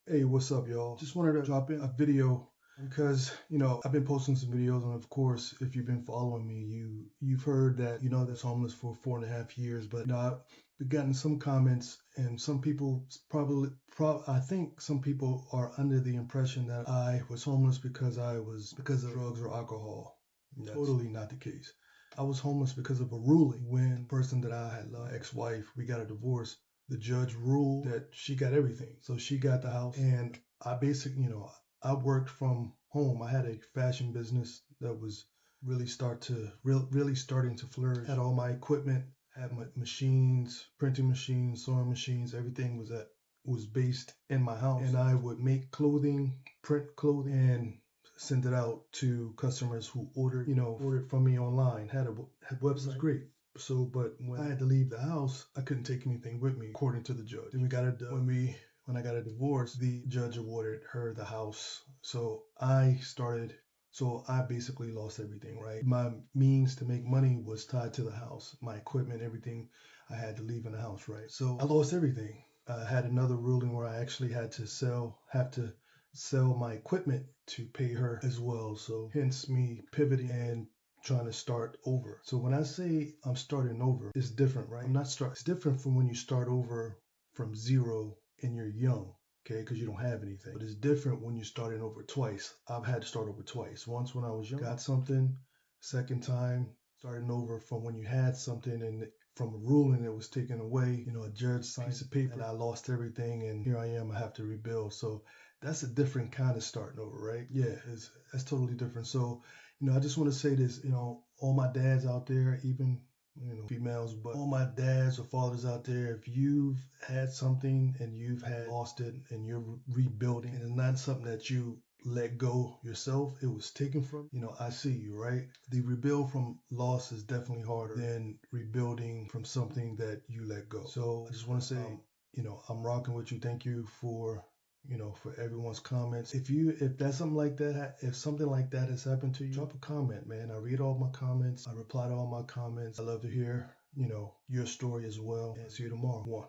Hey, what's up, y'all? Just wanted to drop in a video because, I've been posting some videos, and of course, if you've been following me, you've heard that, that's homeless for 4.5 years. But I've gotten some comments, and some people I think some people are under the impression that I was homeless because of drugs or alcohol. That's totally not the case. I was homeless because of a ruling when the person that I had loved, ex-wife, we got a divorce. The judge ruled that she got everything. So she got the house, and I basically, I worked from home. I had a fashion business that was really starting to flourish. Had all my equipment, had my machines, printing machines, sewing machines, everything was based in my house. And I would make clothing, print clothing, and send it out to customers who ordered from me online. Had website. It was great. So, but when I had to leave the house, I couldn't take anything with me, according to the judge. Then we got it done. When I got a divorce, the judge awarded her the house. So I basically lost everything, right? My means to make money was tied to the house. My equipment, everything, I had to leave in the house, right? So I lost everything. I had another ruling where I actually have to sell my equipment to pay her as well. So hence me pivoting and trying to start over. So when I say I'm starting over, it's different, right? It's different from when you start over from zero and you're young, okay, because you don't have anything. But it's different when you're starting over twice. I've had to start over twice. Once when I was young, got something. Second time, starting over from when you had something and from a ruling that was taken away, a judge signed a piece of paper and I lost everything, and here I am, I have to rebuild. So that's a different kind of starting over, right? Yeah, that's totally different. So I just want to say this, all my dads out there, even, females, but all my dads or fathers out there, if you've had something and you've had lost it and you're rebuilding, and it's not something that you let go yourself, it was taken from, I see you, right? The rebuild from loss is definitely harder than rebuilding from something that you let go. So I just want to say, I'm rocking with you. Thank you for everyone's comments. If that's something like that, if something like that has happened to you, drop a comment, man. I read all my comments. I reply to all my comments. I love to hear, your story as well. And see you tomorrow. One.